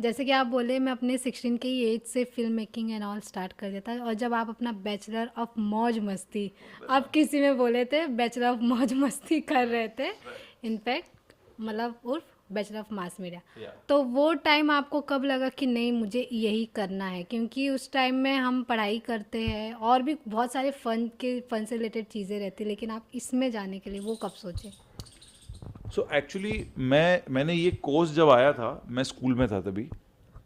जैसे कि आप बोले मैं अपने 16 की एज से film making and all start कर दिया था, और जब आप अपना बैचलर ऑफ मौज मस्ती, आप किसी में बोले थे बैचलर ऑफ मौज मस्ती कर रहे थे, इनफैक्ट मतलब उर्फ बैचलर ऑफ मास मीडिया, तो वो टाइम आपको कब लगा कि नहीं मुझे यही करना है? क्योंकि उस टाइम में हम पढ़ाई करते हैं और भी बहुत सारे फन से रिलेटेड चीज़ें रहती, लेकिन आप इसमें जाने के लिए वो कब सोचे? सो एक्चुअली मैंने ये कोर्स जब आया था, मैं स्कूल में था तभी,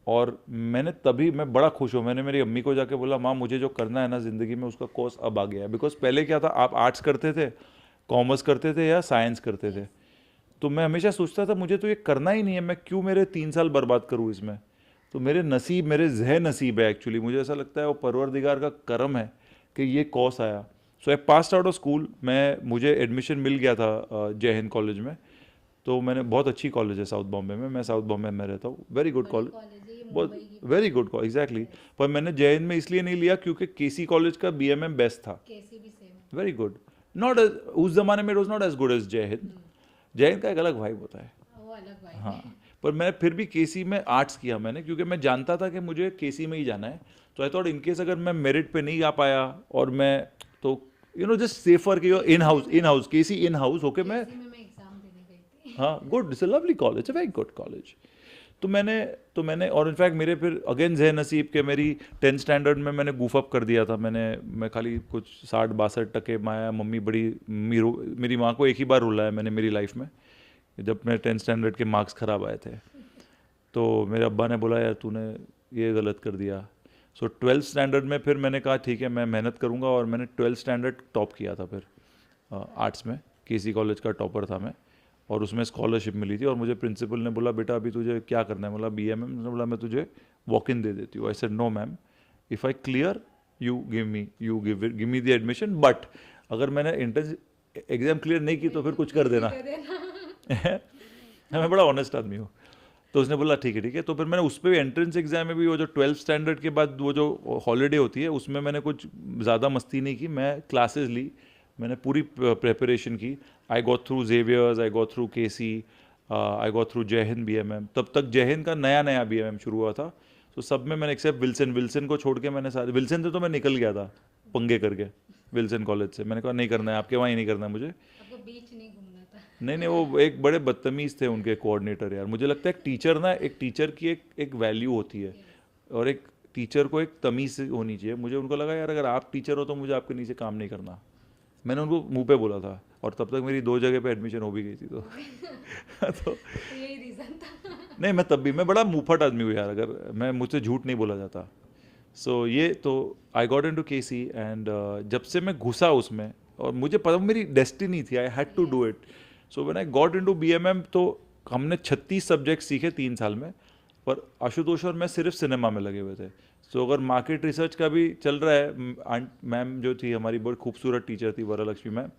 और मैंने तभी मैं बड़ा खुश हूँ, मैंने मेरी अम्मी को जाके बोला माँ मुझे जो करना है ना ज़िंदगी में उसका कोर्स अब आ गया है। बिकॉज पहले क्या था, आप आर्ट्स करते थे, कॉमर्स करते थे या साइंस करते थे, तो मैं हमेशा सोचता था मुझे तो ये करना ही नहीं है, मैं क्यों मेरे 3 साल बर्बाद करूँ इसमें। तो मेरे नसीब, मेरे जह नसीब है एक्चुअली, मुझे ऐसा लगता है वो परवरदिगार का करम है कि ये कोर्स आया। So I passed out of school, मुझे एडमिशन मिल गया था जय हिंद कॉलेज में। तो मैंने, बहुत अच्छी कॉलेज है साउथ बॉम्बे में, मैं साउथ बॉम्बे में रहता हूँ, वेरी गुड बड़ी कॉलेज, कॉलेज है ये, बहुत मुंबई की वेरी बहुत। Good college exactly. पर मैंने जय हिंद में इसलिए नहीं लिया क्योंकि केसी कॉलेज का बीएमएम बेस्ट था, कैसी भी सेम है। Very good. नॉट, उस जमाने में it was not as good as जय हिंद। जय हिंद का एक अलग वाइब होता है। वो अलग वाइब हाँ, है। पर मैं फिर भी केसी में आर्ट्स किया मैंने, क्योंकि मैं जानता था कि मुझे केसी में ही जाना है। तो आई थॉट इनकेस अगर मैं मेरिट पे नहीं आ पाया, और मैं, तो जस्ट सेफर कि in house KC in house होके मैं, केसी में मैं एग्जाम देने गई थी। हाँ good, it's a lovely college, a very good college. तो मैंने और इनफैक्ट मेरे फिर अगेन जह नसीब के, मेरी 10th स्टैंडर्ड में मैंने गूफ अप कर दिया था। मैं खाली कुछ 60-62 में आया। मम्मी बड़ी, मेरी माँ को एक ही बार रुलाया मैंने मेरी लाइफ में, जब मेरे 10th स्टैंडर्ड के मार्क्स ख़राब आए थे। तो मेरे अब्बा ने बोला यार तूने ये गलत कर दिया। सो 12th स्टैंडर्ड में फिर मैंने कहा ठीक है मैं मेहनत करूँगा, और मैंने 12th स्टैंडर्ड टॉप किया था फिर आर्ट्स में। केसी कॉलेज का टॉपर था मैं, और उसमें स्कॉलरशिप मिली थी। और मुझे प्रिंसिपल ने बोला बेटा अभी तुझे क्या करना है, बोला बीएमएम। ने बोला मैं तुझे वॉक इन दे देती हूँ। I said no ma'am, if I clear you give me the admission, but अगर मैंने एंट्रेंस एग्जाम क्लियर नहीं की तो फिर कुछ कर कुछ भी देना। कर देना। मैं बड़ा ऑनेस्ट आदमी हूँ। तो उसने बोला ठीक है ठीक है। तो फिर मैंने उस पर भी, एंट्रेंस एग्जाम में भी, वो जो 12th स्टैंडर्ड के बाद वो जो हॉलीडे होती है उसमें मैंने कुछ ज़्यादा मस्ती नहीं की, मैं क्लासेस ली, मैंने पूरी प्रिपरेशन की। आई गो थ्रू जेवियर्स, आई गो थ्रू केसी, आई गो थ्रू जय हिंद बीएमएम। तब तक जय हिंद का नया नया बीएमएम शुरू हुआ था। तो सब में मैंने, एक्सेप्ट विल्सन, विल्सन को छोड़ के मैंने सारे, विल्सन से तो मैं निकल गया था पंगे करके। विल्सन कॉलेज से मैंने कहा नहीं करना है आपके वहाँ, ही नहीं करना है मुझे। आपको बीच नहीं घूमना था। नहीं नहीं, वो एक बड़े बदतमीज़ थे उनके कोऑर्डिनेटर यार। मुझे लगता है एक टीचर ना, एक टीचर की एक वैल्यू होती है, और एक टीचर को एक तमीज़ होनी चाहिए। मुझे उनको लगा यार अगर आप टीचर हो तो मुझे आपके नीचे काम नहीं करना। मैंने उनको मुंह पे बोला था, और तब तक मेरी 2 जगह पे एडमिशन हो भी गई थी तो तो तो यही रीजन था। नहीं, मैं तब भी, मैं बड़ा मुंहफट आदमी हूँ यार, अगर मैं, मुझसे झूठ नहीं बोला जाता। सो ये तो, आई गॉट इन टू के सी, एंड जब से मैं घुसा उसमें, और मुझे पता मेरी डेस्टिनी थी, I had to do it. So when I got into B M M, तो हमने 36 सब्जेक्ट सीखे 3 साल में, पर आशुतोष और मैं सिर्फ सिनेमा में लगे हुए थे। सो अगर मार्केट रिसर्च का भी चल रहा है, मैम जो थी हमारी बड़ी खूबसूरत टीचर थी, वरलक्ष्मी मैम,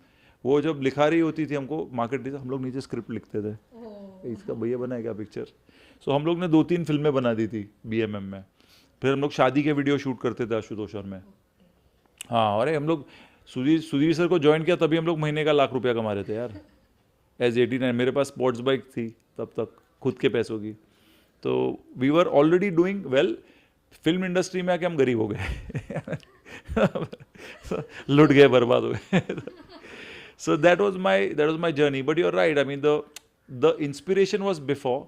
वो जब लिखा रही होती थी हमको मार्केट रिसर्च, हम लोग नीचे स्क्रिप्ट लिखते थे, इसका भैया बनाया क्या पिक्चर। सो हम लोग ने 2-3 फिल्में बना दी थी बीएमएम में। फिर हम लोग शादी के वीडियो शूट करते थे आशुतोष और मैं। हाँ, अरे हम लोग, सुधीर सुधीर सर को ज्वाइन किया तभी हम लोग महीने का ₹1,00,000 कमा रहे थे यार, एज 89। मेरे पास स्पोर्ट्स बाइक थी तब तक, खुद के पैसों की। तो we were already doing well. Film industry में आके हम गरीब हो गए लुट गए, बर्बाद हो गए so that was my journey. But you are right, I mean the inspiration was before,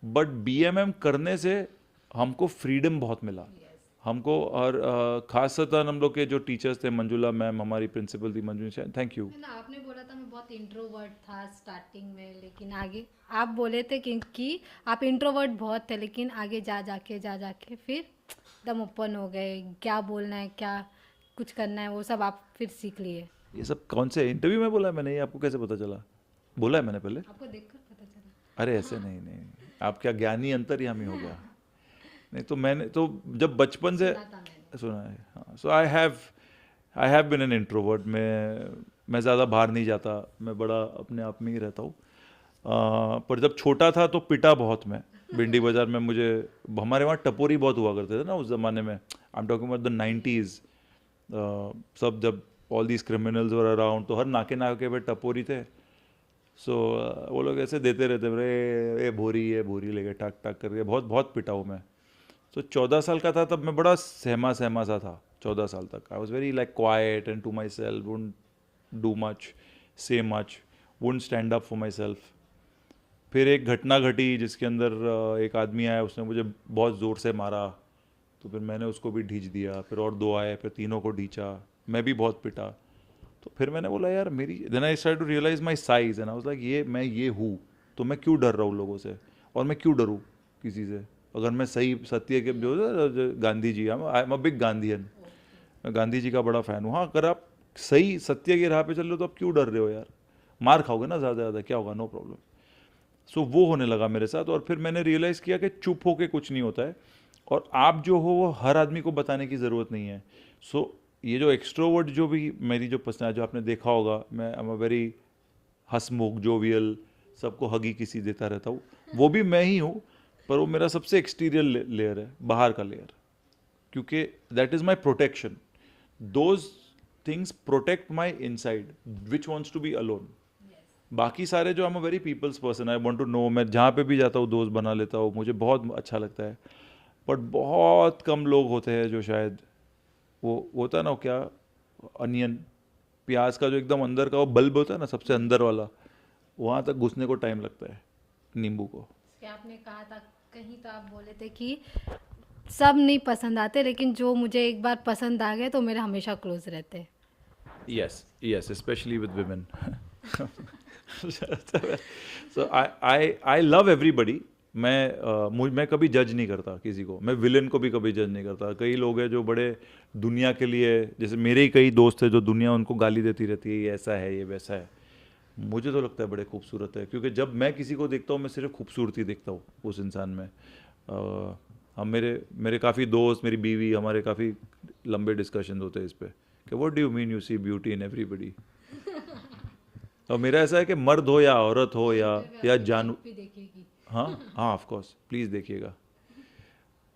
but BMM करने से हमको फ्रीडम बहुत मिला हमको। और खासतन हम लोग के जो टीचर्स थे, मंजुला मैम हमारी प्रिंसिपल थी, मंजू, थैंक यू। है ना, आपने बोला था मैं बहुत इंट्रोवर्ट था स्टार्टिंग में, लेकिन आगे आप बोले थे कि आप इंट्रोवर्ट बहुत थे, लेकिन आगे जा जाके फिर एकदम ओपन हो गए, क्या बोलना है, क्या कुछ करना है, वो सब आप फिर सीख लिए। ये सब कौन से इंटरव्यू में बोला है मैंने, ये आपको कैसे पता चला? बोला है मैंने पहले? आपको देखकर पता चला। अरे ऐसे नहीं नहीं, आप क्या ज्ञानी अंतर्यामी हो गया। नहीं तो मैंने तो जब बचपन से सुना था मैंने। सुना है। हाँ, so I have been an introvert. मैं ज़्यादा बाहर नहीं जाता, मैं बड़ा अपने आप में ही रहता हूँ। पर जब छोटा था तो पिटा बहुत मैं, भिंडी बाजार में मुझे, हमारे वहाँ टपोरी बहुत हुआ करते थे ना उस ज़माने में। I am talking about the 90s। सब जब all these criminals were around, तो हर नाके नाके पे टपोरी थे। सो वो लोग ऐसे देते रहते, अरे ये भोरी लेके टाक टाक करके बहुत बहुत पिटा हूँ मैं। तो 14 साल का था तब मैं बड़ा सहमा सहमा सा था। 14 साल तक I was very like quiet and to myself, wouldn't do much, say much, wouldn't stand up for myself. फिर एक घटना घटी जिसके अंदर एक आदमी आया, उसने मुझे बहुत ज़ोर से मारा, तो फिर मैंने उसको भी ढींच दिया। फिर और 2 आए, फिर तीनों को ढींचा, मैं भी बहुत पिटा। तो फिर मैंने बोला यार मेरी, then I start to realise my size and I was like ये मैं ये हूँ, तो मैं क्यों डर रहा हूँ लोगों से, और मैं क्यों डरूँ किसी से। अगर मैं सही सत्य के जो Gandhi ji, I am a big Gandhian, मैं गांधी जी का बड़ा फ़ैन हूँ। हाँ, अगर आप सही सत्य की राह पे चल रहे हो तो आप क्यों डर रहे हो यार, मार खाओगे ना ज़्यादा ज़्यादा, क्या होगा, नो प्रॉब्लम। सो वो होने लगा मेरे साथ, और फिर मैंने रियलाइज़ किया कि चुप होके कुछ नहीं होता है, और आप जो हो वो हर आदमी को बताने की ज़रूरत नहीं है। सो ये जो एक्सट्रोवर्ट, जो भी मेरी जो पर्सनैलिटी जो आपने देखा होगा, मैं आई am a very Hansmukh, jovial, सबको हगी किसी देता रहता हूँ, वो भी मैं ही हूँ, पर वो मेरा सबसे एक्सटीरियर लेयर है, बाहर का लेयर, क्योंकि that is my protection. Those things protect my inside which wants to be alone. बाकी सारे जो, I am a very people's person, I want to know, मैं जहाँ पे भी जाता हूँ दोस्त बना लेता हूँ, मुझे बहुत अच्छा लगता है। बट बहुत कम लोग होते हैं जो शायद वो होता है ना, वो क्या, अनियन, प्याज का जो एकदम अंदर का वो बल्ब होता है ना, सबसे अंदर वाला, वहाँ तक घुसने को टाइम लगता है नींबू को। कि आपने कहा था कहीं, तो आप बोले थे कि सब नहीं पसंद आते, लेकिन जो मुझे एक बार पसंद आ गए तो मेरे हमेशा क्लोज रहते। Yes yes, specially with women. So I love everybody. मैं कभी जज नहीं करता किसी को, मैं विलेन को भी कभी जज नहीं करता। कई लोग हैं जो बड़े दुनिया के लिए, जैसे मेरे ही कई दोस्त हैं जो दुनिया उनको गाली देती रहती है, ये ऐसा है, ये वैसा है। मुझे तो लगता है बड़े खूबसूरत है, क्योंकि जब मैं किसी को देखता हूँ मैं सिर्फ खूबसूरती देखता हूँ उस इंसान में। हम मेरे मेरे काफ़ी दोस्त, मेरी बीवी, हमारे काफ़ी लंबे डिस्कशन होते हैं इस पे कि what do you mean you see beauty in everybody. और मेरा ऐसा है कि मर्द हो या औरत हो या जानू, भी देखेगी। हाँ हाँ, ऑफ कोर्स, प्लीज़ देखिएगा।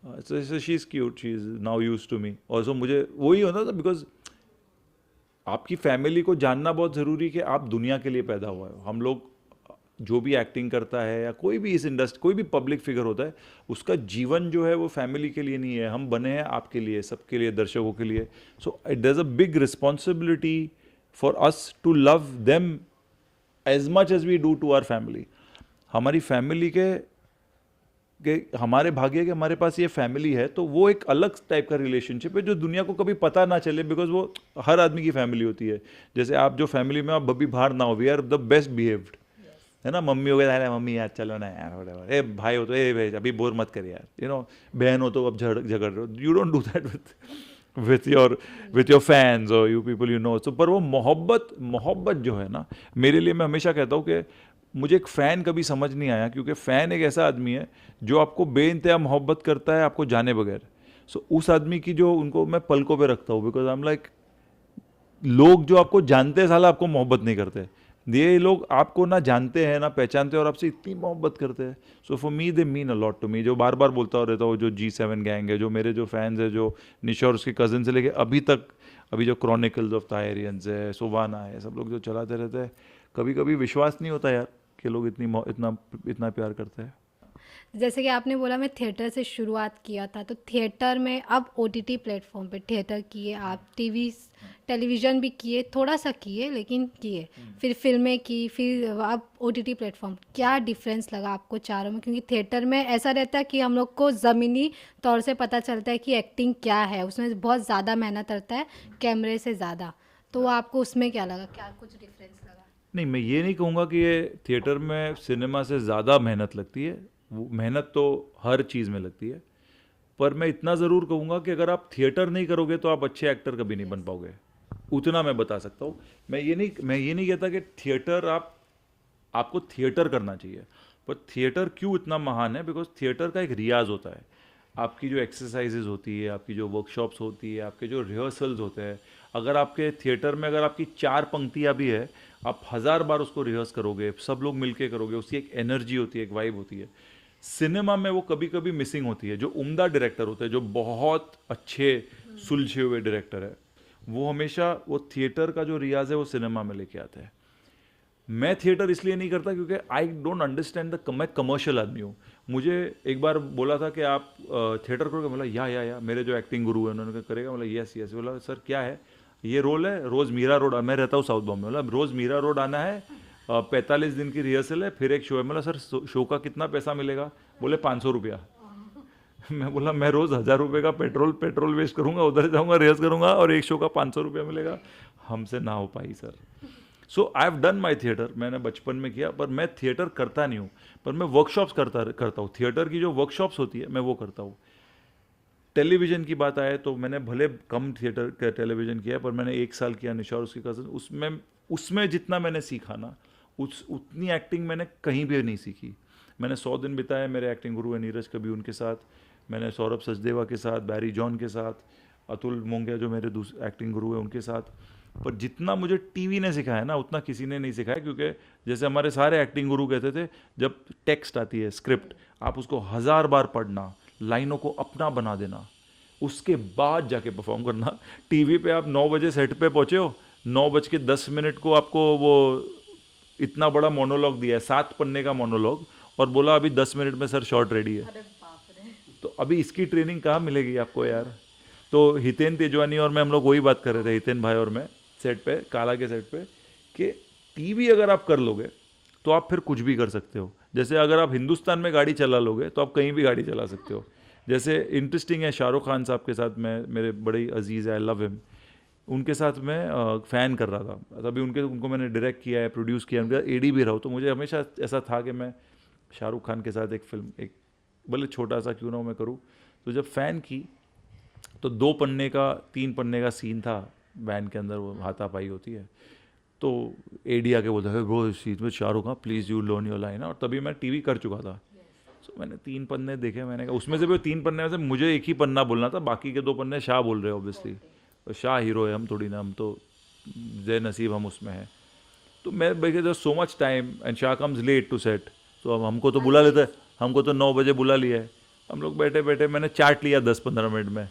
So she is cute, she is now use to me. और सो मुझे वही होता था, बिकॉज आपकी फैमिली को जानना बहुत ज़रूरी कि आप दुनिया के लिए पैदा हुआ है। हम लोग जो भी एक्टिंग करता है या कोई भी इस इंडस्ट्री, कोई भी पब्लिक फिगर होता है, उसका जीवन जो है वो फैमिली के लिए नहीं है। हम बने हैं आपके लिए, सबके लिए, दर्शकों के लिए। So it is a big responsibility for us to love them as much as we do to our family. हमारी फैमिली के हमारे भाग्य के हमारे पास ये फैमिली है, तो वो एक अलग टाइप का रिलेशनशिप है जो दुनिया को कभी पता ना चले, बिकॉज वो हर आदमी की फैमिली होती है। जैसे आप जो फैमिली में आप अभी बाहर ना हो, we are the best behaved, है ना। मम्मी हो गया, अरे मम्मी यार चलो ना यार, whatever. ए भाई हो तो ए भाई अभी बोर मत कर यार, बहन हो तो अब झगड़ रहे हो, you don't do that with your fans और यू पीपल सो। पर वो मोहब्बत जो है ना, मेरे लिए, मैं हमेशा कहता हूँ कि मुझे एक फ़ैन कभी समझ नहीं आया, क्योंकि फ़ैन एक ऐसा आदमी है जो आपको बेइंतहा मोहब्बत करता है आपको जाने बगैर। सो उस आदमी की जो, उनको मैं पलकों पे रखता हूँ, बिकॉज आई एम लाइक, लोग जो आपको जानते हैं साला आपको मोहब्बत नहीं करते, ये लोग आपको ना जानते हैं ना पहचानते हैं और आपसे इतनी मोहब्बत करते हैं। So for me they mean a lot to me. जो बार बार बोलता रहता हूँ, जो G7 गैंग है, जो मेरे जो फैंस है, जो निशा और उसके कज़न से लेके अभी तक, अभी जो क्रॉनिकल्स ऑफ थायरियंस है, सुवाना है, सब लोग जो चलाते रहते हैं, कभी कभी विश्वास नहीं होता यार कि लोग इतना इतना प्यार करते हैं। जैसे कि आपने बोला मैं थिएटर से शुरुआत किया था, तो थिएटर में अब OTT प्लेटफॉर्म पे थिएटर किए आप, टेलीविज़न भी किए, थोड़ा सा किए लेकिन किए, फिर फिल्में की, फिर अब OTT प्लेटफॉर्म। क्या डिफरेंस लगा आपको चारों में? क्योंकि थिएटर में ऐसा रहता है कि हम लोग को ज़मीनी तौर से पता चलता है कि एक्टिंग क्या है, उसमें बहुत ज़्यादा मेहनत लगता है कैमरे से ज़्यादा। तो आपको उसमें क्या लगा, क्या कुछ डिफरेंस लगा? नहीं, मैं ये नहीं कहूँगा कि ये थिएटर में सिनेमा से ज़्यादा मेहनत लगती है, वो मेहनत तो हर चीज़ में लगती है। पर मैं इतना ज़रूर कहूँगा कि अगर आप थिएटर नहीं करोगे तो आप अच्छे एक्टर कभी नहीं बन पाओगे, उतना मैं बता सकता हूँ। मैं ये नहीं कहता कि थिएटर आपको थिएटर करना चाहिए, पर थिएटर क्यों इतना महान है, बिकॉज थिएटर का एक रियाज होता है। आपकी जो एक्सरसाइजेज होती है, आपकी जो वर्कशॉप्स होती है, आपके जो रिहर्सल्स होते हैं, अगर आपके थिएटर में अगर आपकी 4 पंक्तियाँ भी है, आप 1000 बार उसको रिहर्स करोगे, सब लोग मिलके करोगे, उसकी एक एनर्जी होती है, एक वाइब होती है। सिनेमा में वो कभी कभी मिसिंग होती है। जो उम्दा डायरेक्टर होते हैं, जो बहुत अच्छे सुलझे हुए डायरेक्टर है, वो हमेशा वो थिएटर का जो रियाज है वो सिनेमा में लेके आते हैं। मैं थिएटर इसलिए नहीं करता क्योंकि आई डोंट अंडरस्टैंड द, मैं कमर्शियल आदमी हूँ। मुझे एक बार बोला था कि आप थिएटर करोगे, बोला या मेरे जो एक्टिंग गुरु है उन्होंने कहा करेगा, बोला यस यस। बोला सर क्या है, ये रोल है, रोज़ मीरा रोड, मैं रहता हूँ साउथ बॉम्बे, बोला रोज़ मीरा रोड आना है, 45 दिन की रिहर्सल है, फिर एक शो है। बोला सर शो का कितना पैसा मिलेगा, बोले 500 रुपया। मैं बोला मैं रोज़ 1000 रुपये का पेट्रोल वेस्ट करूंगा, उधर जाऊंगा रिहर्स करूंगा और एक शो का 500 रुपया मिलेगा, हमसे ना हो पाई sir. So I have done my theatre, मैंने बचपन में किया, पर मैं थिएटर करता नहीं हूँ, पर मैं वर्कशॉप्स करता हूँ। थिएटर की जो वर्कशॉप्स होती है मैं वो करता हूँ। टेलीविज़न की बात आए तो मैंने भले कम थिएटर का टेलीविज़न किया, पर मैंने 1 साल किया निशा और उसकी कज़न, उसमें जितना मैंने सीखा ना, उतनी एक्टिंग मैंने कहीं भी नहीं सीखी। मैंने 100 दिन बिताए, मेरे एक्टिंग गुरु है नीरज कभी, उनके साथ मैंने सौरभ सचदेवा के साथ, बैरी जॉन के साथ, अतुल मोंगिया जो मेरे एक्टिंग गुरु है उनके साथ। पर जितना मुझे टीवी ने सिखाया ना उतना किसी ने नहीं सिखाया, क्योंकि जैसे हमारे सारे एक्टिंग गुरु कहते थे, जब टेक्स्ट आती है स्क्रिप्ट, आप उसको 1000 बार पढ़ना, लाइनों को अपना बना देना, उसके बाद जाके परफॉर्म करना। टीवी पे आप 9 बजे सेट पे पहुँचे हो, 9:10 को आपको वो इतना बड़ा मोनोलॉग दिया है, 7 पन्ने का मोनोलॉग, और बोला अभी 10 मिनट में सर शॉट रेडी है। तो अभी इसकी ट्रेनिंग कहाँ मिलेगी आपको यार। तो हितेन तेजवानी और मैं, हम लोग वही बात कर रहे थे, हितेन भाई और मैं, सेट पे, काला के सेट पे, कि टीवी अगर आप कर लोगे तो आप फिर कुछ भी कर सकते हो। जैसे अगर आप हिंदुस्तान में गाड़ी चला लोगे तो आप कहीं भी गाड़ी चला सकते हो। जैसे इंटरेस्टिंग है, शाहरुख खान साहब के साथ मैं, मेरे बड़े अजीज़ है, आई लव हिम, उनके साथ मैं फ़ैन कर रहा था तभी, उनको मैंने डायरेक्ट किया है, प्रोड्यूस किया, उनका एडी भी रहा हूँ। तो मुझे हमेशा ऐसा था कि मैं शाहरुख खान के साथ एक फिल्म, एक भले छोटा सा क्यों ना हो, मैं करूँ। तो जब फ़ैन की तो 2 पन्ने का 3 पन्ने का सीन था वैन के अंदर, वो हाथापाई होती है, तो एडी आके बोलता है ब्रो इस चीज़ में शाहरुख, हाँ please you learn your line, और तभी मैं टीवी कर चुका था। सो मैंने 3 पन्ने देखे, मैंने कहा उसमें से भी 3 पन्ने में से मुझे एक ही पन्ना बोलना था, बाकी के 2 पन्ने शाह बोल रहे हैं ऑब्वियसली, तो शाह हीरो है, हम थोड़ी ना, हम तो जय नसीब हम उसमें हैं। तो मैं भाई so much time and Shah comes late to set, तो अब हमको तो बुला लेता है, हमको तो 9 बजे बुला लिया है, हम लोग बैठे बैठे मैंने चाट लिया 10-15 मिनट में।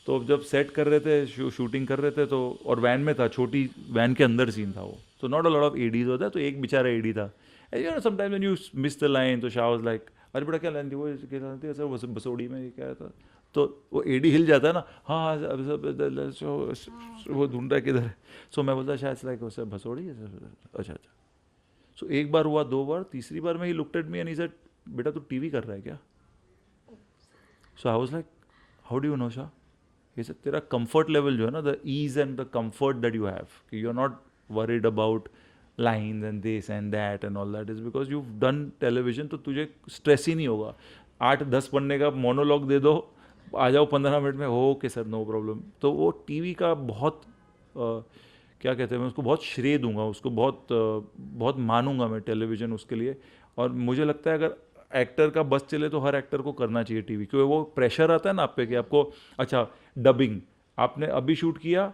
तो जब सेट कर रहे थे, शूटिंग कर रहे थे, तो और वैन में था, छोटी वैन के अंदर सीन था वो, तो not a lot of ADs होता है, तो एक बेचारा एडी था, you know sometimes when you miss the line, तो शाह वाज लाइक अरे बेटा क्या लाइन थी वो, क्या लाइन थी सर, बसोड़ी में ये क्या था, तो वो एडी हिल जाता है ना, हाँ वो ढूंढ रहा है किधर है। सो मैं बोलता शायद लाइक सर भसोड़ी है सर, अच्छा अच्छा। सो एक बार हुआ, 2 बार, तीसरी बार में ही looked at me and he said बेटा तू टीवी कर रहा है क्या। So I was like how do you know Shah, ये सब तेरा कंफर्ट लेवल जो है ना, the ease and the comfort that you have, कि you are not worried about lines and this and that and all that, is because you done television, तो तुझे stress ही नहीं होगा। 8-10 पन्ने का मोनोलॉग दे दो, आ जाओ 15 मिनट में, हो ओके सर नो प्रॉब्लम। तो वो टीवी का बहुत क्या कहते हैं, मैं उसको बहुत श्रेय दूंगा, उसको बहुत मानूंगा मैं टेलीविज़न उसके लिए। और मुझे लगता है अगर एक्टर का बस चले तो हर एक्टर को करना चाहिए टीवी, क्योंकि वो प्रेशर आता है ना आप पे कि आपको, अच्छा डबिंग आपने अभी शूट किया,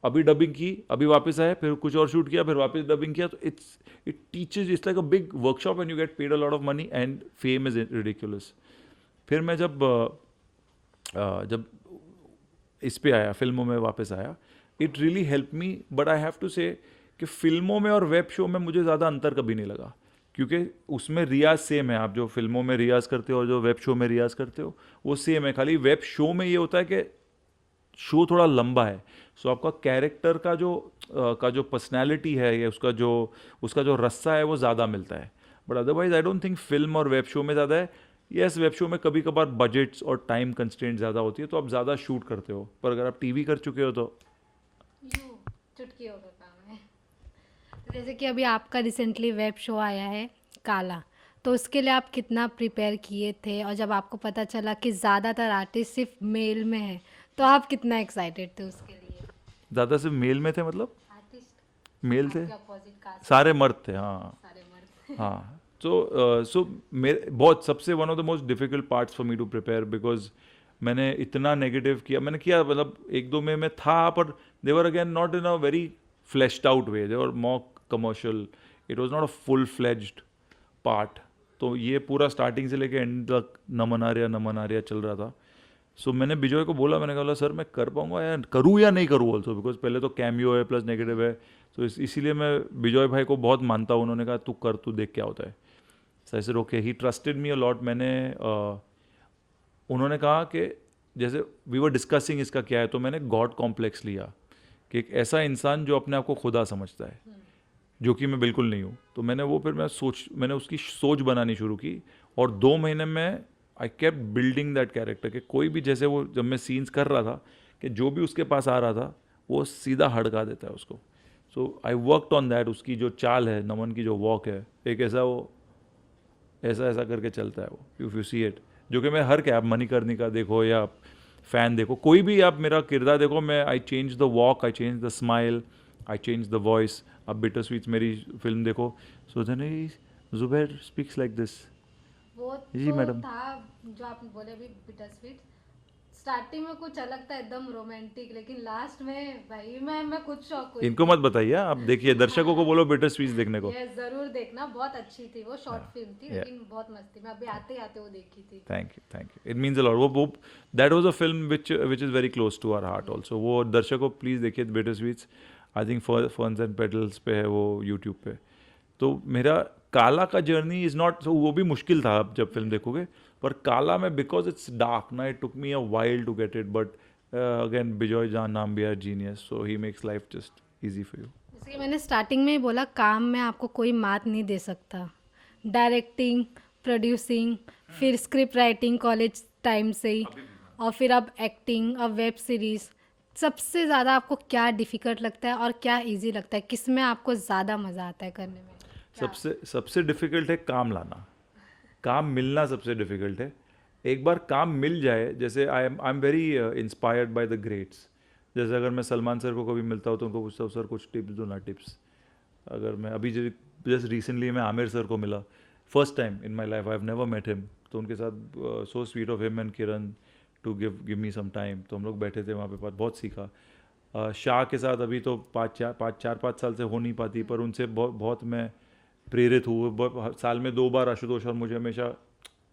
अभी डबिंग की, अभी वापस आए, फिर कुछ और शूट किया, फिर वापस डबिंग किया, तो it teaches, it's like a big workshop and you get paid a lot of money and fame is ridiculous. फिर मैं जब इस पे आया, फिल्मों में वापस आया, it really help me, but I have to say कि फिल्मों में और वेब शो में मुझे ज़्यादा अंतर कभी नहीं लगा, क्योंकि उसमें रियाज सेम है, आप जो फिल्मों में रियाज करते हो और जो वेब शो में रियाज करते हो वो सेम है, खाली वेब शो में ये होता है कि शो थोड़ा लंबा है, सो आपका कैरेक्टर का जो पर्सनैलिटी है या उसका जो रस्सा है वो ज़्यादा मिलता है। But otherwise I don't think film और वेब शो में ज़्यादा है। यस वेब शो में कभी कभार बजट्स और टाइम कंस्ट्रेंट ज़्यादा होती है, तो आप ज़्यादा शूट करते हो, पर अगर आप टीवी कर चुके हो तो चुटकियों का काम है। तो जैसे कि अभी आपका रिसेंटली वेब शो आया है काला, तो उसके लिए आप कितना प्रिपेयर किए थे, और जब आपको पता चला कि ज़्यादातर आर्टिस्ट सिर्फ मेल में है, तो आप कितना एक्साइटेड थे उसके लिए। ज़्यादा सिर्फ मेल में थे, मतलब आर्टिस्ट मेल थे, अपोजिट कास्ट सारे मर्द थे, हाँ सारे मर्द। हाँ। सो मेरे बहुत सबसे one of the most difficult parts for me to prepare, because मैंने इतना नेगेटिव किया, मैंने किया मतलब 1-2 में मैं था, पर they were again not in a very flashed out way, they were more commercial, it was not a full fledged part. तो ये पूरा स्टार्टिंग से लेके एंड तक नमन आर्या चल रहा था। सो मैंने बिजॉय को बोला, मैंने कहा सर मैं कर पाऊंगा या करूँ या नहीं करूँ ऑल्सो, बिकॉज पहले तो कैमियो है प्लस नेगेटिव है, तो इसीलिए मैं बिजॉय भाई को बहुत मानता हूँ। उन्होंने कहा तू कर, तू देख क्या होता है। सो ऐसे okay, he trusted me a lot. मैंने उन्होंने कहा कि जैसे वी वर डिस्कसिंग इसका क्या है, तो मैंने गॉड कॉम्प्लेक्स लिया कि एक ऐसा इंसान जो अपने आप को खुदा समझता है, जो कि मैं बिल्कुल नहीं हूँ। तो मैंने उसकी सोच बनानी शुरू की, और 2 महीने में I kept building that character. कि कोई भी, जैसे वो जब मैं सीन्स कर रहा था, कि जो भी उसके पास आ रहा था वो सीधा हड़का देता है उसको। सो आई वर्कड ऑन दैट। उसकी जो चाल है, नमन की जो वॉक है, एक ऐसा वो ऐसा ऐसा करके चलता है वो, इफ़ यू सी इट, जो कि मैं हर क्या, आप मणिकर्णिका देखो या फैन देखो, कोई भी आप मेरा किरदार देखो, मैं I change the walk, I change the smile, I change the voice. आप बिटर स्वीट्स मेरी फिल्म देखो, so then Zubair speaks like this. वो जी तो मैडम। था जो आप बोले अभी बिटर स्वीट, स्टार्टिंग में कुछ अलग था एकदम रोमांटिक, लेकिन लास्ट में भाई मैं खुद शॉक हुई इनको थी। मत बताइए, आप देखिए, दर्शकों को बोलो बिटर स्वीट्स देखने को। ये जरूर देखना, बहुत अच्छी थी वो, शॉर्ट हाँ, फिल्म थी या, लेकिन बहुत मस्त थी। मैं अभी आते ही आते वो देखी थी। Thank you, it means a lot. वो that was a film which is very close to our heart also. वो दर्शकों प्लीज़ देखिए bitter sweets. I think ferns and petals पे है वो, यूट्यूब पे। तो मेरा काला का जर्नी इज़ नॉट सो, वो भी मुश्किल था आप जब फिल्म देखोगे, पर काला में बिकॉज इट्स डार्क ना, it took me a while to get it, but again Bijoy जान नाम भी are genius, so he makes life just easy for you. जैसे कि मैंने स्टार्टिंग में ही बोला, काम में आपको कोई मात नहीं दे सकता। डायरेक्टिंग, प्रोड्यूसिंग, फिर स्क्रिप्ट राइटिंग कॉलेज टाइम से ही, और फिर अब एक्टिंग, अब वेब सीरीज, सबसे ज़्यादा आपको क्या डिफ़िकल्ट लगता है और क्या इजी लगता है? किस में आपको ज़्यादा मज़ा आता है करने में? क्या? सबसे सबसे डिफिकल्ट है काम लाना। काम मिलना सबसे डिफिकल्ट है। एक बार काम मिल जाए, जैसे I am very inspired by the greats. जैसे अगर मैं सलमान सर को कभी मिलता हूँ तो उनको पूछता हूँ सर कुछ टिप्स दो ना, टिप्स। अगर मैं अभी जस्ट रिसेंटली मैं आमिर सर को मिला, first time in my life, I have never met him. तो उनके साथ so sweet of him and Kiran to give me some time. तो हम लोग बैठे थे वहाँ पे, बहुत सीखा। शाह के साथ अभी तो 5 साल से हो नहीं पाती, पर उनसे बहुत बहुत मैं प्रेरित हुए। साल में 2 बार आशुतोष और मुझे हमेशा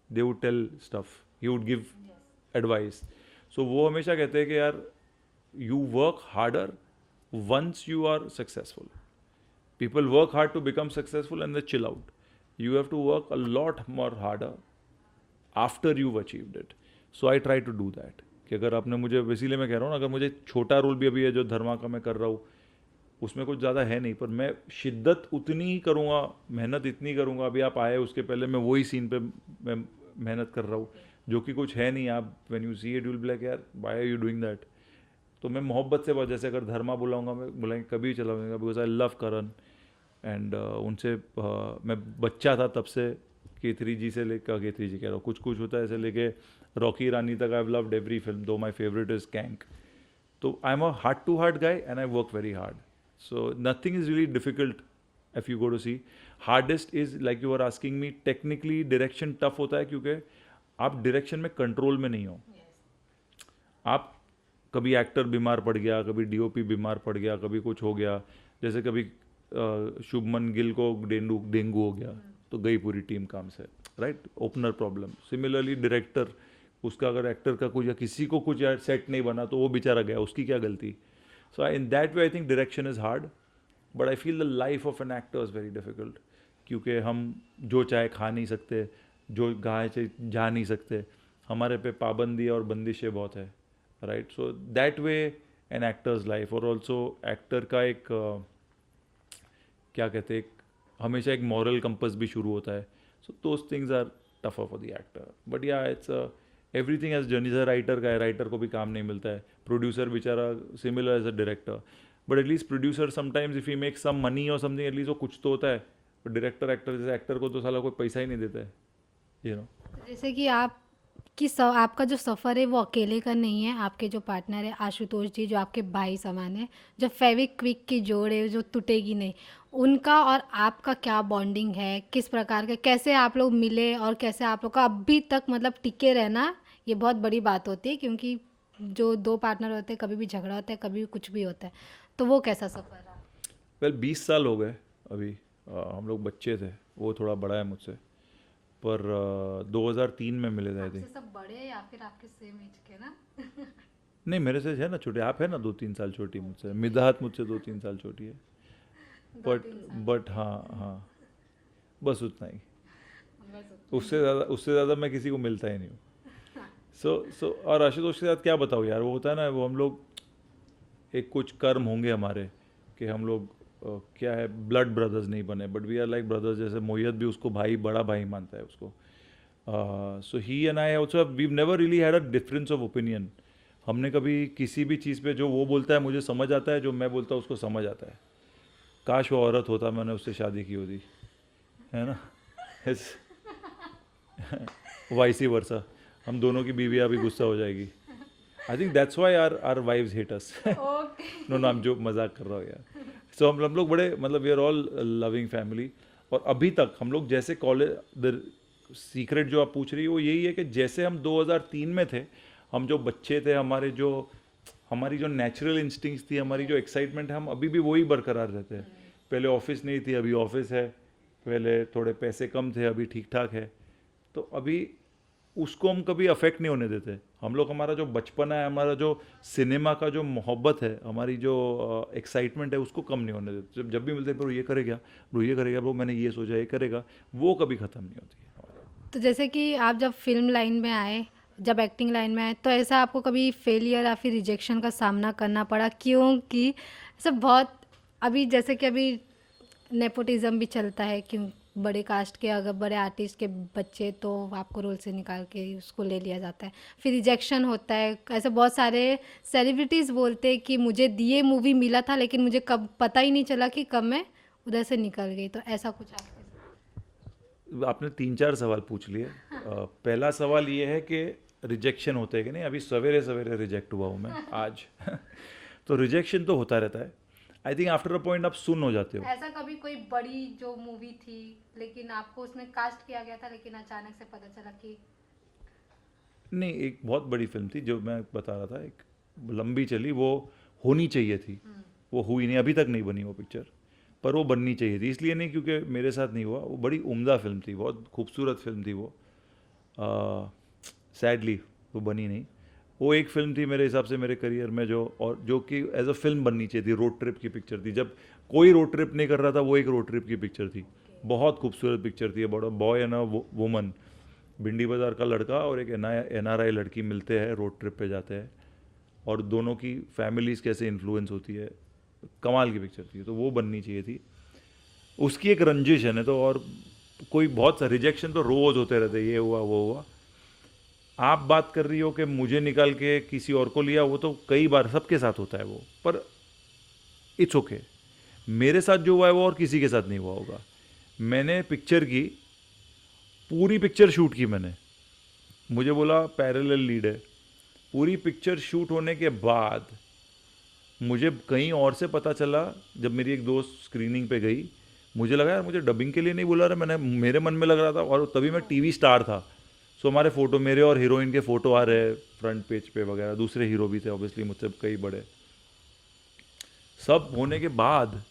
they would tell stuff, he would give advice. So वो हमेशा कहते हैं कि यार you work harder once you are successful. People work hard to become successful and they chill out. You have to work a lot more harder after you achieved it. So I try to do that. कि अगर आपने मुझे, इसीलिए मैं कह रहा हूँ ना, अगर मुझे छोटा रोल भी अभी है जो धर्मा का मैं कर रहा हूँ, उसमें कुछ ज़्यादा है नहीं, पर मैं शिद्दत उतनी ही करूँगा, मेहनत इतनी करूँगा। अभी आप आए उसके पहले मैं वही सीन पे मैं मेहनत कर रहा हूँ, जो कि कुछ है नहीं। आप when you see it you will be like यार why are you doing that. तो मैं मोहब्बत से बहुत, जैसे अगर धर्मा बुलाऊंगा, मैं बुलाएंगे कभी चलाऊंगा, because I love Karan. And उनसे मैं बच्चा था तब से, केथरी जी से लेकर, केथरी जी कह रहा हूँ, कुछ कुछ होता है ऐसे लेके रॉकी रानी तक, I have loved every film, though my favourite is KANK. So I'm a heart to heart guy and I work very hard. So nothing is really difficult if you go to see. Hardest is like you were asking me, technically direction tough होता है क्योंकि आप direction में control में नहीं हो। आप कभी एक्टर बीमार पड़ गया, कभी डीओपी बीमार पड़ गया, कभी कुछ हो गया। जैसे कभी शुभमन गिल को डेंगू हो गया, तो गई पूरी टीम काम से, right. Opener problem. Similarly director, उसका अगर एक्टर का कुछ या किसी को कुछ यार सेट नहीं बना तो वो बेचारा गया, उसकी क्या गलती। So in that way I think direction is hard, but I feel the life of an actor is very difficult. क्योंकि हम जो चाहे खा नहीं सकते, जो गाय से जा नहीं सकते, हमारे पे पाबंदी और बंदिशें बहुत है, right. So that way an actor's life. और ऑल्सो एक्टर का एक क्या कहते हैं, हमेशा एक मॉरल कंपस भी शुरू होता है। So those things are tougher for the actor, but yeah it's everything as journey. जैसे राइटर का है, राइटर को भी काम नहीं मिलता है, प्रोड्यूसर बेचारा similar as a director, but at least producer sometimes if he make some money और समथिंग, एटलीस्ट वो कुछ तो होता है। बट डायरेक्टर एक्टर, जैसे एक्टर को तो साला कोई पैसा ही नहीं देता है, यू नो। जैसे कि आपका जो सफ़र है वो अकेले का नहीं है, आपके जो पार्टनर है आशुतोष जी, जो आपके भाई समान है, जो फेविक्विक की जोड़ है जो टूटेगी नहीं, उनका और आपका क्या बॉन्डिंग है? किस प्रकार के, कैसे आप लोग मिले और कैसे आप लोग का अभी तक मतलब टिके रहना, ये बहुत बड़ी बात होती है, क्योंकि जो दो पार्टनर होते हैं कभी भी झगड़ा होता है, कभी भी कुछ भी होता है, तो वो कैसा सफ़र रहा? वेल 20 साल हो गए अभी। हम लोग बच्चे थे, वो थोड़ा बड़ा है मुझसे। पर 2003 में मिले थे आई आपसे थिंक। सब बड़े हैं या फिर आपके सेम एज के ना? नहीं मेरे से है ना छोटे, आप है ना 2-3 साल छोटी मुझसे, मिदाहत मुझसे 2-3 साल छोटी है। दो बट तीन साल बट हाँ हाँ, बस उतना ही। बस उतना उससे ज़्यादा मैं किसी को मिलता ही नहीं हूँ। सो और आशुतोष के साथ क्या बताऊँ यार, वो होता है ना, वो हम लोग एक कुछ कर्म होंगे हमारे कि हम लोग क्या है, ब्लड ब्रदर्स नहीं बने, but we are like brothers. जैसे मोहियत भी उसको भाई, बड़ा भाई मानता है उसको। So he and I also we never really had a difference of opinion. हमने कभी किसी भी चीज़ पे, जो वो बोलता है मुझे समझ आता है, जो मैं बोलता हूँ उसको समझ आता है। काश वो औरत होता, मैंने उससे शादी की होती, है ना। वाइसी वर्सा, हम दोनों की बीवियाँ भी गुस्सा हो जाएगी। I think that's why are wives hate us. Okay. No no, हम जो मजाक कर रहा हूँ यार। सो हम लोग बड़े, मतलब we are all loving family. और अभी तक हम लोग जैसे कॉलेज, द सीक्रेट जो आप पूछ रही हो वो यही है कि जैसे हम 2003 में थे, हम जो बच्चे थे, हमारी जो नेचुरल इंस्टिंक्ट्स थी, हमारी जो एक्साइटमेंट है, हम अभी भी वही बरकरार रहते हैं। पहले ऑफिस नहीं थी, अभी ऑफिस है। पहले थोड़े पैसे कम थे, अभी ठीक ठाक है। तो अभी उसको हम कभी अफेक्ट नहीं होने देते। हम लोग, हमारा जो बचपन है, हमारा जो सिनेमा का जो मोहब्बत है, हमारी जो एक्साइटमेंट है, उसको कम नहीं होने देते। जब भी मिलते हैं, ब्रो ये करेगा, ब्रो ये करेगा, ब्रो मैंने ये सोचा ये करेगा, वो कभी ख़त्म नहीं होती है। तो जैसे कि आप जब फिल्म लाइन में आए, जब एक्टिंग लाइन में आए, तो ऐसा आपको कभी फेलियर या फिर रिजेक्शन का सामना करना पड़ा? क्योंकि ऐसा बहुत, अभी जैसे कि अभी नेपोटिज्म भी चलता है, क्यों बड़े कास्ट के अगर बड़े आर्टिस्ट के बच्चे, तो आपको रोल से निकाल के उसको ले लिया जाता है, फिर रिजेक्शन होता है। ऐसे बहुत सारे सेलिब्रिटीज़ बोलते हैं कि मुझे दिए मूवी मिला था, लेकिन मुझे कब पता ही नहीं चला कि कब मैं उधर से निकल गई। तो ऐसा कुछ आपके साथ? आपने 3-4 सवाल पूछ लिए। पहला सवाल ये है कि रिजेक्शन होते हैं कि नहीं। अभी सवेरे सवेरे रिजेक्ट हुआ हूँ मैं आज। तो रिजेक्शन तो होता रहता है। I think after a point आप सुन हो जाते हो। ऐसा कभी कोई बड़ी जो मूवी थी, लेकिन आपको उसमें कास्ट किया गया था, लेकिन अचानक से पता चला कि नहीं, एक बहुत बड़ी फिल्म थी जो मैं बता रहा था, एक लंबी चली, वो होनी चाहिए थी, वो हुई नहीं, अभी तक नहीं बनी वो पिक्चर। पर वो बननी चाहिए थी, इसलिए नहीं क्योंकि मेरे साथ नहीं हुआ। वो बड़ी उम्दा फिल्म थी, बहुत खूबसूरत फिल्म थी वो। सैडली वो बनी नहीं। वो एक फिल्म थी मेरे हिसाब से मेरे करियर में, जो, और जो कि एज अ फिल्म बननी चाहिए थी, रोड ट्रिप की पिक्चर थी। जब कोई रोड ट्रिप नहीं कर रहा था, वो एक रोड ट्रिप की पिक्चर थी। बहुत खूबसूरत पिक्चर थी। बड़ा बॉय एंड अ वुमन, भिंडी बाज़ार का लड़का और एक NRI लड़की मिलते हैं, रोड ट्रिप पे जाते हैं, और दोनों की फैमिलीज़ कैसे इन्फ्लुएंस होती है। कमाल की पिक्चर थी, तो वो बननी चाहिए थी। उसकी एक रंजिश है ना, तो और कोई बहुत सा रिजेक्शन तो रोज़ होते रहते, ये हुआ वो हुआ। आप बात कर रही हो कि मुझे निकाल के किसी और को लिया, वो तो कई बार सबके साथ होता है वो, पर इट्स ओके। मेरे साथ जो हुआ है वो और किसी के साथ नहीं हुआ होगा। मैंने पिक्चर की, पूरी पिक्चर शूट की मैंने, मुझे बोला पैरेलल लीड है। पूरी पिक्चर शूट होने के बाद मुझे कहीं और से पता चला, जब मेरी एक दोस्त स्क्रीनिंग पे गई, मुझे लगा यार मुझे डबिंग के लिए नहीं बुला रहा, मैंने, मेरे मन में लग रहा था, और तभी मैं टीवी स्टार था। सो हमारे फ़ोटो, मेरे और हीरोइन के फ़ोटो आ रहे फ्रंट पेज पे वगैरह, दूसरे हीरो भी थे ऑब्वियसली मुझसे कई बड़े। सब होने के बाद,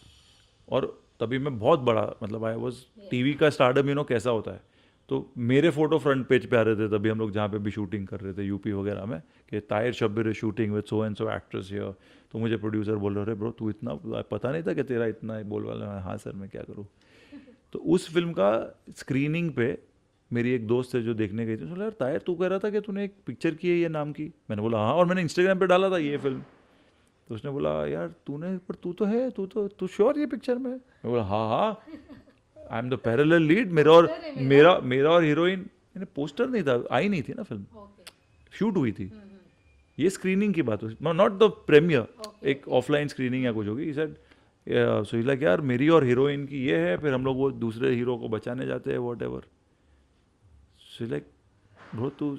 और तभी मैं बहुत बड़ा, मतलब आई वॉज टीवी का स्टारडम, कैसा होता है। तो मेरे फोटो फ्रंट पेज पे आ रहे थे तभी, हम लोग जहाँ पे भी शूटिंग कर रहे थे यूपी वगैरह में, कि Tahir Shabbir is shooting with so and so actress here. तो मुझे प्रोड्यूसर बोल रहे, ब्रो तू इतना, पता नहीं था कि तेरा इतना बोल वाला है। हाँ सर, मैं क्या करूँ। तो उस फिल्म का स्क्रीनिंग पे मेरी एक दोस्त है जो देखने गई थी, बोला यार ताहिर तू कह रहा था कि तूने एक पिक्चर की है ये नाम की। मैंने बोला हाँ, और मैंने इंस्टाग्राम पे डाला था ये फिल्म। तो उसने बोला यार तूने, पर तू तो है, तू श्योर ये पिक्चर में? मैं बोला हाँ हाँ, I am the parallel lead. मेरा और हीरोइन, मैंने पोस्टर नहीं था, आई नहीं थी ना फिल्म, शूट हुई थी। ये स्क्रीनिंग की बात हुई, नॉट द प्रीमियर, एक ऑफलाइन स्क्रीनिंग या कुछ होगी। सर सो लाइक यार मेरी और हीरोइन की ये है, फिर हम लोग वो दूसरे हीरो को बचाने जाते हैं what ever. So like bro तू,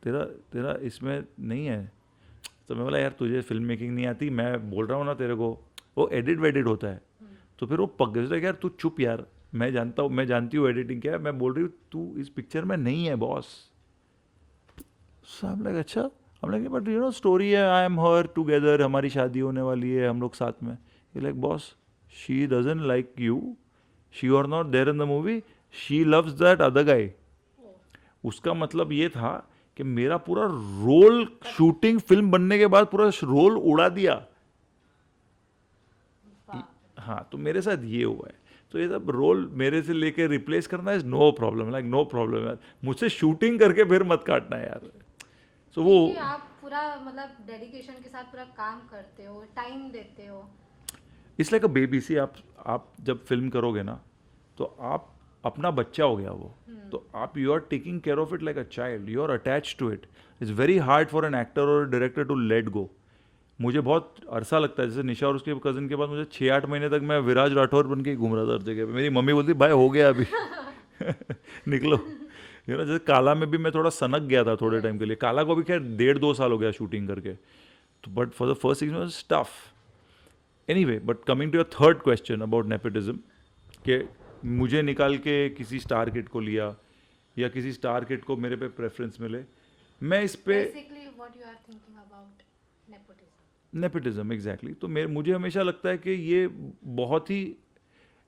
तेरा तेरा इसमें नहीं है। तो मैं बोला यार तुझे फिल्म मेकिंग नहीं आती, मैं बोल रहा हूँ ना तेरे को, वो एडिट वेडिट होता है। तो फिर वो पक गया यार, तू चुप यार, मैं जानता हूँ, मैं जानती हूँ एडिटिंग क्या है, मैं बोल रही हूँ तू इस पिक्चर में नहीं है बॉस। हम लाइक अच्छा, हम लाइक बट स्टोरी है, आई एम हर टुगेदर, हमारी शादी होने वाली है, हम लोग साथ में। ये like boss, she doesn't like you, she are not there in the movie, she loves that other guy. उसका मतलब ये था कि मेरा पूरा रोल शूटिंग फिल्म बनने के बाद पूरा रोल उड़ा दिया। हाँ, तो मेरे साथ ये हुआ है। तो ये सब रोल मेरे से लेके रिप्लेस करना is no problem, like no problem यार, मुझसे शूटिंग करके फिर मत काटना यार। सो वो क्योंकि आप पूरा मतलब डेडिकेशन के साथ पूरा काम करते हो, टाइम देते हो। It's like a baby. See आप जब फिल्म करोगे ना, तो आप अपना बच्चा हो गया वो, तो आप you are taking care of it like a child, you are attach to it. It's very hard for an actor और डायरेक्टर टू लेट गो। मुझे बहुत अरसा लगता है, जैसे निशा और उसके कज़न के बाद मुझे 6-8 महीने तक मैं विराज राठौर बन के ही घूम रहा था हर जगह पे। मेरी मम्मी बोलती भाई हो गया अभी निकलो। जैसे काला में भी मैं थोड़ा सनक गया था थोड़े टाइम के लिए। काला को भी खैर 1.5-2 साल हो गया शूटिंग करके, तो but for the first 6 months tough. Anyway, but coming to your third question about nepotism, कि मुझे निकाल के किसी स्टार किड को लिया या किसी स्टार किड को मेरे पे प्रेफरेंस मिले, मैं इस पे basically what you are thinking about nepotism. Nepotism exactly. तो मुझे हमेशा लगता है कि ये बहुत ही,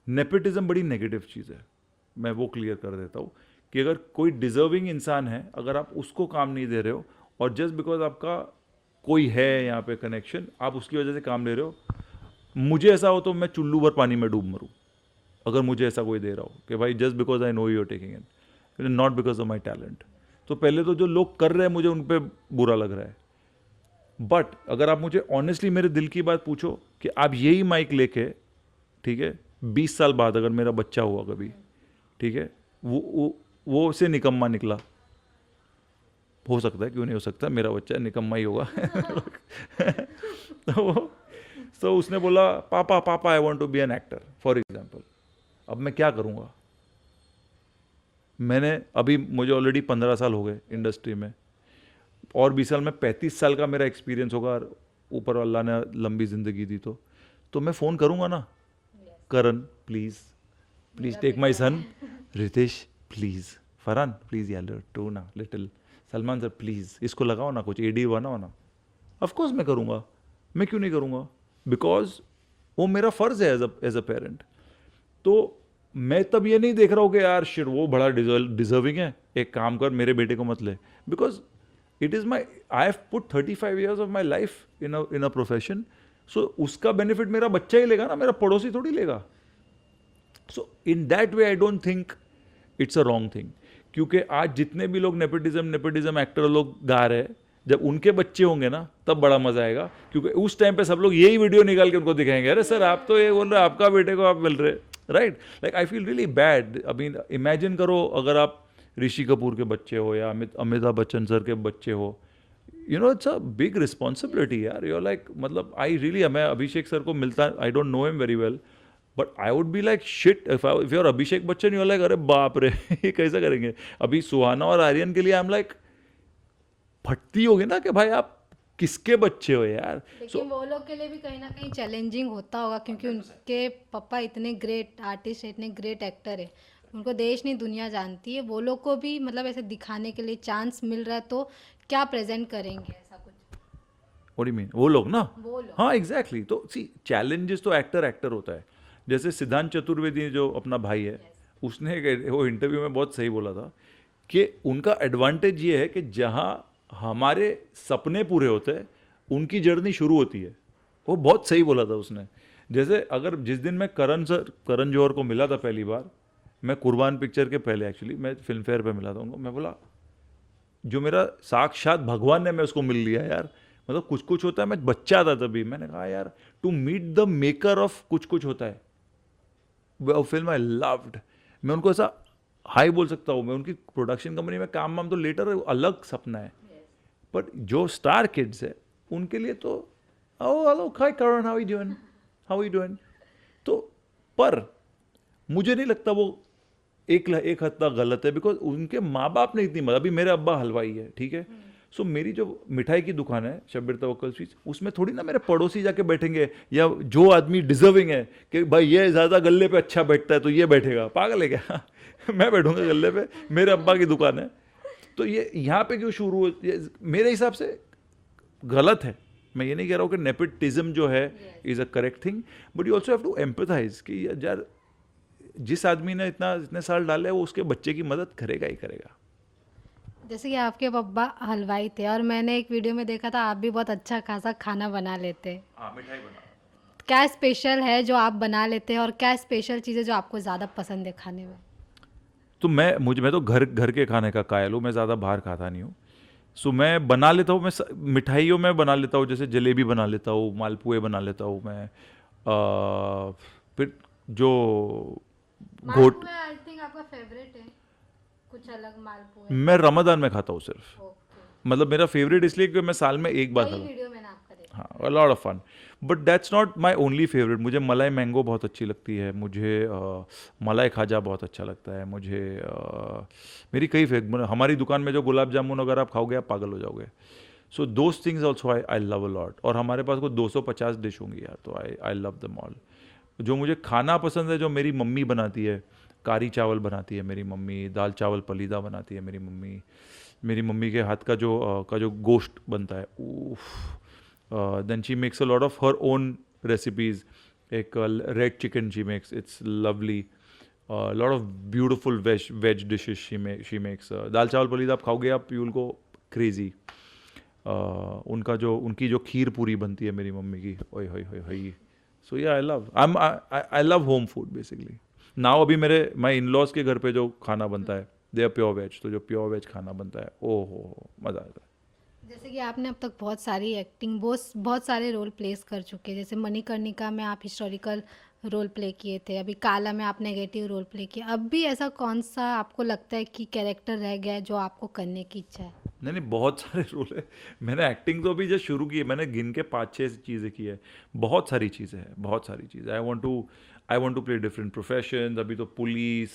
नेपोटिज्म बड़ी नेगेटिव चीज़ है। मैं वो क्लियर कर देता हूँ कि अगर कोई डिजर्विंग इंसान है, अगर आप उसको काम नहीं दे रहे हो और जस्ट बिकॉज आपका कोई है यहाँ पे कनेक्शन, आप उसकी वजह से काम ले रहे हो, मुझे ऐसा हो तो मैं चुल्लू भर पानी में डूब मरूँ अगर मुझे ऐसा कोई दे रहा हो कि भाई just because I know you are taking in, not because of my talent. तो पहले तो जो लोग कर रहे हैं मुझे उन पर बुरा लग रहा है। बट अगर आप मुझे ऑनेस्टली मेरे दिल की बात पूछो कि आप यही माइक लेके, ठीक है, 20 साल बाद अगर मेरा बच्चा हुआ कभी, ठीक है, वो से निकम्मा निकला, हो सकता है, क्यों नहीं हो सकता, मेरा बच्चा निकम्मा ही होगा तो उसने बोला papa papa I want to be an actor for example. अब मैं क्या करूँगा? मैंने अभी, मुझे ऑलरेडी 15 साल हो गए इंडस्ट्री में, और 20 साल में 35 साल का मेरा एक्सपीरियंस होगा, ऊपर अल्लाह ने लंबी ज़िंदगी दी तो मैं फ़ोन करूँगा ना, Karan please please take my son, Ritesh please, Farhan please यार टू ना लिटिल, सलमान सर प्लीज़ इसको लगाओ ना, कुछ एडी बनाओ ना। ऑफकोर्स मैं करूँगा, मैं क्यों नहीं करूँगा? बिकॉज वो मेरा फ़र्ज़ है एज अ पेरेंट। तो मैं तब ये नहीं देख रहा हूँ कि यार शिट वो बड़ा डिजर्विंग है, एक काम कर मेरे बेटे को मत ले, because it is my, I have put 35 years of my life in a profession. So उसका बेनिफिट मेरा बच्चा ही लेगा ना, मेरा पड़ोसी थोड़ी लेगा। So in that way I don't think it's a wrong thing, क्योंकि आज जितने भी लोग नेपोटिज्म एक्टर लोग गा रहे हैं, जब उनके बच्चे होंगे ना तब बड़ा मजा आएगा, क्योंकि उस टाइम पे सब लोग यही वीडियो निकाल के उनको दिखाएंगे, अरे सर आप तो ये बोल रहे आपका बेटे को आप मिल रहे, right? Like I feel really bad. अभी इमेजिन करो अगर आप ऋषि कपूर के बच्चे हो या अमिताभ बच्चन सर के बच्चे हो, you know it's a big responsibility यार। यू आर लाइक, मतलब आई रियली, मैं अभिषेक सर को मिलता, I don't know him very well, but I would be like shit if you are Abhishek Bachchan, you are like अरे बाप रे ये कैसा करेंगे? अभी सुहाना और आर्यन के लिए आई एम लाइक फटती होगी ना कि भाई आप किसके बच्चे हो यार। लेकिन वो लोग के लिए भी कहीं ना कहीं चैलेंजिंग होता होगा, क्योंकि उनके पापा इतने ग्रेट आर्टिस्ट है, इतने ग्रेट एक्टर है, उनको देश नहीं दुनिया जानती है। वो लोग को भी मतलब ऐसे दिखाने के लिए चांस मिल रहा है, तो क्या प्रेजेंट करेंगे ऐसा कुछ? व्हाट डू मीन वो लोग ना? वो लोग हाँ एग्जैक्टली। तो सी चैलेंजेस तो एक्टर होता है। जैसे सिद्धांत चतुर्वेदी जो अपना भाई है, उसने वो इंटरव्यू में बहुत सही बोला था कि उनका एडवांटेज ये है कि जहाँ हमारे सपने पूरे होते हैं उनकी जर्नी शुरू होती है। वो बहुत सही बोला था उसने। जैसे अगर जिस दिन मैं करण जौहर को मिला था पहली बार, मैं कुर्बान पिक्चर के पहले एक्चुअली मैं फिल्म फेयर पे मिला था उनको, मैं बोला जो मेरा साक्षात भगवान ने, मैं उसको मिल लिया यार। मतलब कुछ कुछ होता है, मैं बच्चा था तभी, मैंने कहा यार to meet the maker of Kuch Kuch होता है, वो फिल्म आई लव्ड। मैं उनको ऐसा हाई बोल सकता हूँ, मैं उनकी प्रोडक्शन कंपनी में काम वाम तो लेटर अलग सपना है, बट जो स्टार किड्स है उनके लिए तो oh hello hi Karan how you doing. तो पर मुझे नहीं लगता वो एक हद तक गलत है, बिकॉज उनके माँ बाप ने इतनी मदद, अभी मेरे अब्बा हलवाई है, ठीक है, सो मेरी जो मिठाई की दुकान है शब्बीर तवक्कल स्वीट्स, उसमें थोड़ी ना मेरे पड़ोसी जाके बैठेंगे, या जो आदमी डिजर्विंग है कि भाई ये ज़्यादा गले पे अच्छा बैठता है तो ये बैठेगा, पागल है क्या मैं बैठूंगा गले पे, मेरे अब्बा की दुकान है। तो ये यहाँ पे क्यों शुरू हो, मेरे हिसाब से गलत है। मैं ये नहीं कह रहा हूँ कि नेपोटिज्म जो है is a correct thing, but you also have to empathize कि यार जिस आदमी ने इतने साल डाले वो उसके बच्चे की मदद करेगा ही करेगा। जैसे कि आपके पापा हलवाई थे और मैंने एक वीडियो में देखा था आप भी बहुत अच्छा खासा खाना बना लेते। हाँ, मिठाई बना। क्या स्पेशल है जो आप बना लेते हैं और क्या स्पेशल चीज़ें जो आपको ज़्यादा पसंद है खाने में? तो मैं तो घर के खाने का कायल हूँ, मैं ज़्यादा बाहर खाता नहीं हूँ। सो मैं बना लेता हूँ, मिठाइयों में बना लेता हूँ, जैसे जलेबी बना लेता हूँ, मालपुए बना लेता हूँ मैं। फिर जो घोट, मालपुए आई थिंक आपका फेवरेट है, कुछ अलग मालपुए। मैं रमज़ान में खाता हूँ सिर्फ। ओके। मतलब मेरा फेवरेट इसलिए कि मैं साल में एक बार कई खाता हूँ। वीडियो मैंने आपका देखा। हाँ, lot of fun. But that's not my only favourite. मुझे मलाई मैंगो बहुत अच्छी लगती है, मुझे मलाई खाजा बहुत अच्छा लगता है, मुझे मेरी कई हमारी दुकान में जो गुलाब जामुन अगर आप खाओगे आप पागल हो जाओगे। सो those things also I love a lot. और हमारे पास कोई 250 डिश होंगी यार, तो आई लव दम ऑल। जो मुझे खाना पसंद है, जो मेरी मम्मी बनाती है, कारी चावल बनाती है मेरी मम्मी, दाल चावल पलीदा बनाती है मेरी मम्मी। मेरी मम्मी के हाथ का जो गोश्त बनता है, उफ। Then she makes a lot of her own recipes. एक red chicken she makes, it's lovely. Lot of beautiful veg dishes she makes. दाल चावल पलीदा आप खाओगे आप, यू विल गो क्रेजी। उनकी जो खीर पूरी बनती है मेरी मम्मी की, ओए होए होए होए। सो या I love home food basically. Now अभी मेरे माई इन लॉज के घर पे जो खाना बनता है, दे आर प्योर वेज, तो जो प्योर वेज खाना बनता है, ओ हो मज़ा आता है। जैसे कि आपने अब तक बहुत सारी एक्टिंग, बहुत सारे रोल प्लेस कर चुके हैं। जैसे मणिकर्णिका में आप हिस्टोरिकल रोल प्ले किए थे, अभी काला में आप नेगेटिव रोल प्ले किया। अब भी ऐसा कौन सा आपको लगता है कि कैरेक्टर रह गया है जो आपको करने की इच्छा है? नहीं नहीं, बहुत सारे रोल है। मैंने एक्टिंग तो अभी जस्ट शुरू की है, मैंने गिन के 5-6 चीज़ें की है। बहुत सारी चीज़ें हैं, बहुत सारी चीज़ें। I want to play different profession. अभी तो पुलिस,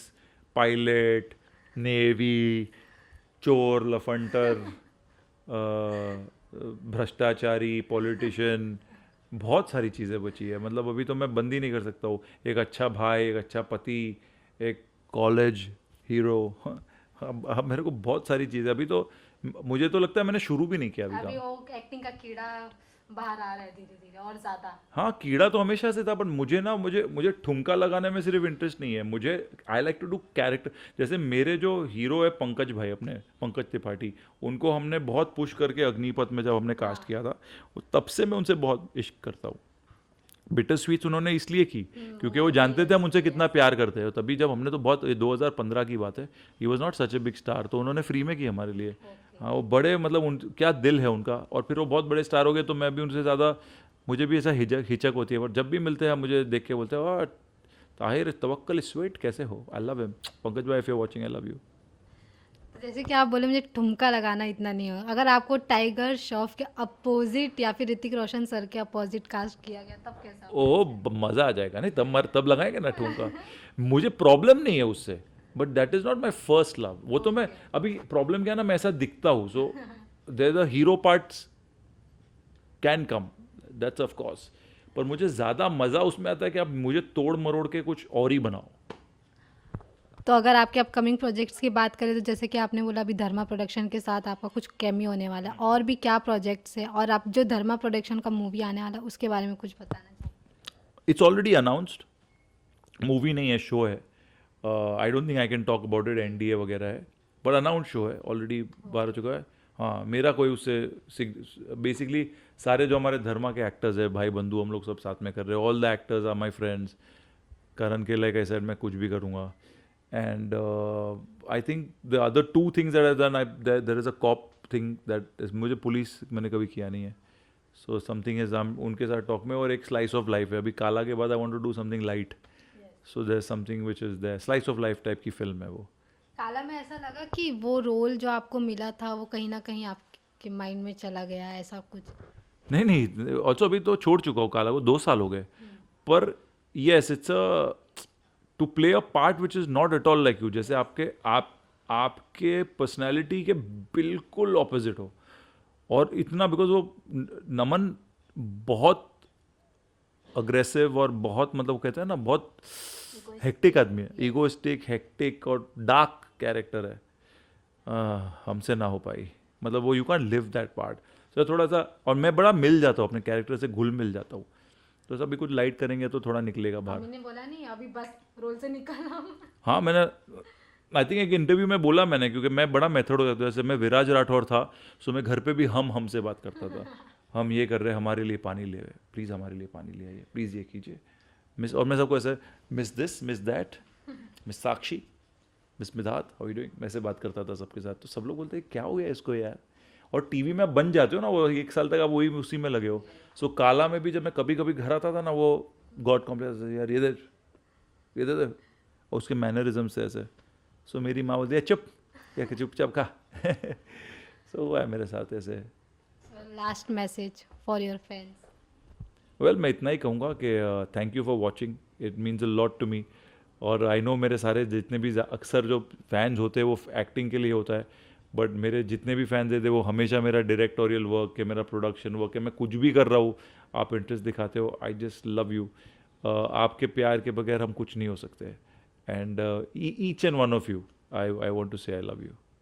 पायलट, नेवी, चोर, लफंटर, भ्रष्टाचारी, पॉलिटिशियन, बहुत सारी चीज़ें बची है। मतलब अभी तो मैं बंद ही नहीं कर सकता हूँ। एक अच्छा भाई, एक अच्छा पति, एक कॉलेज हीरो। अब मेरे को बहुत सारी चीज़ें अभी तो, मुझे तो लगता है मैंने शुरू भी नहीं किया अभी अभी काम। वो एक्टिंग का कीड़ा बाहर आ रहा है धीरे धीरे और ज़्यादा। हाँ, कीड़ा तो हमेशा से था, बट मुझे ना मुझे मुझे ठुमका लगाने में सिर्फ इंटरेस्ट नहीं है। मुझे I like to do character. जैसे मेरे जो हीरो है पंकज भाई, अपने पंकज त्रिपाठी, उनको हमने बहुत पुश करके अग्निपथ में जब हमने कास्ट किया था, तब से मैं उनसे बहुत इश्क करता हूँ। बिटर स्वीट्स उन्होंने इसलिए की क्योंकि वो जानते थे हम उनसे कितना प्यार करते हैं। तभी जब हमने तो बहुत, 2015 की बात है, he was not such a big star, तो उन्होंने फ्री में की हमारे लिए। हाँ, वो बड़े, मतलब क्या दिल है उनका। और फिर वो बहुत बड़े स्टार हो गए, तो मैं भी उनसे ज़्यादा, मुझे भी ऐसा हिचक होती है। पर जब भी मिलते हैं मुझे देख के बोलते हैं, वाह ताहिर तवक्कल स्वीट, कैसे हो? I love him. पंकज भाई, if you watching, I love you. जैसे कि आप बोले मुझे ठुमका लगाना इतना नहीं हो, अगर आपको टाइगर श्रॉफ के अपोजिट या फिर ऋतिक रोशन सर के अपोजिट कास्ट किया गया तब कैसा होगा? ओ मज़ा आ जाएगा। नहीं, तब लगाएंगे ना ठुमका। मुझे प्रॉब्लम नहीं है उससे, but that is not my first love. वो तो मैं अभी, प्रॉब्लम क्या है ना, मैं ऐसा दिखता हूँ, so there the hero parts can come, that's of course. पर मुझे ज़्यादा मज़ा उसमें आता है कि आप मुझे तोड़ मरोड़ के कुछ और ही बनाओ। तो अगर आपके अपकमिंग प्रोजेक्ट्स की बात करें तो जैसे कि आपने बोला अभी धर्मा प्रोडक्शन के साथ आपका कुछ कैमियो होने वाला है, और भी क्या प्रोजेक्ट्स है, और आप जो धर्मा प्रोडक्शन का मूवी आने वाला है उसके बारे में कुछ बताना चाहिए? It's already announced. मूवी नहीं है, शो है। आई don't think I can talk about it, NDA वगैरह है, पर अनाउंस शो है, ऑलरेडी बाहर हो चुका है। हाँ, मेरा कोई उससे, बेसिकली सारे जो हमारे धर्मा के एक्टर्स है, भाई बंधु, हम लोग सब साथ में कर रहे हैं। All the actors are my friends. Karan के लाइक आई सेड, मैं कुछ भी करूँगा। And I think the other two things that I done, there is a cop thing that is, मुझे पुलिस मैंने कभी किया नहीं है। सो समथिंग इज, उनके साथ टॉक में। और एक स्लाइस ऑफ लाइफ है अभी काला के बाद, I want to do something light. So there something which is there, slice of life type की फिल्म है वो। काला में ऐसा लगा कि वो रोल जो आपको मिला था वो कहीं ना कहीं आपके माइंड में चला गया, ऐसा कुछ? नहीं नहीं, ऑल्सो अभी तो छोड़ चुका हूँ काला को, 2 साल हो गए। पर yes, it's a to play a part which is not at all like you. जैसे आपके पर्सनैलिटी के बिल्कुल ऑपोजिट हो। और इतना, बिकॉज वो नमन बहुत अग्रेसिव और बहुत, मतलब वो कहते हैं ना, बहुत हेक्टिक आदमी है, ईगोइस्टिक, हेक्टिक और डार्क कैरेक्टर है। हमसे ना हो पाई, मतलब वो, you can live that part. So थोड़ा सा, और मैं बड़ा मिल जाता हूँ अपने कैरेक्टर से, घुल मिल जाता हूँ। तो अभी कुछ लाइट करेंगे तो थोड़ा निकलेगा बाहर। मैंने बोला नहीं अभी बस रोल से निकलना हूँ। हाँ मैंने आई थिंक एक इंटरव्यू में बोला मैंने, क्योंकि मैं बड़ा मेथड हो जाता जैसे मैं विराज राठौर था, सो मैं घर पे भी हम से बात करता था। हम ये कर रहे हैं, हमारे लिए पानी ले आइए प्लीज़, हमारे लिए पानी ले आइए प्लीज़, ये कीजिए मिस। और मैं सबको ऐसे miss this miss that, miss Sakshi, miss Midhat, how you doing, मैं ऐसे बात करता था सबके साथ। तो सब लोग बोलते हैं क्या हो गया इसको यार। और टीवी में आप बन जाते हो ना, वो 1 साल तक आप वही उसी में लगे हो। सो काला में भी जब मैं कभी कभी घर आता था ना, वो गॉड कॉम्प्लेक्स, यार ये दे और उसके मैनरिज्म से ऐसे। सो मेरी माँ बोलती है चुप, क्या कि चुपचाप खा। सो वो है मेरे साथ ऐसे। Last message for your fans. Well मैं इतना ही कहूँगा कि thank you for watching, it means a lot to me. और आई नो मेरे सारे जितने भी अक्सर जो फैंस होते हैं वो एक्टिंग के लिए होता है, बट मेरे जितने भी फैंस थे वो हमेशा मेरा डायरेक्टोरियल वर्क है, मेरा प्रोडक्शन वर्क है, मैं कुछ भी कर रहा हूँ आप इंटरेस्ट दिखाते हो, आई जस्ट लव यू। आपके प्यार के बगैर हम कुछ नहीं हो सकते। And each and one of you I want to say I love you.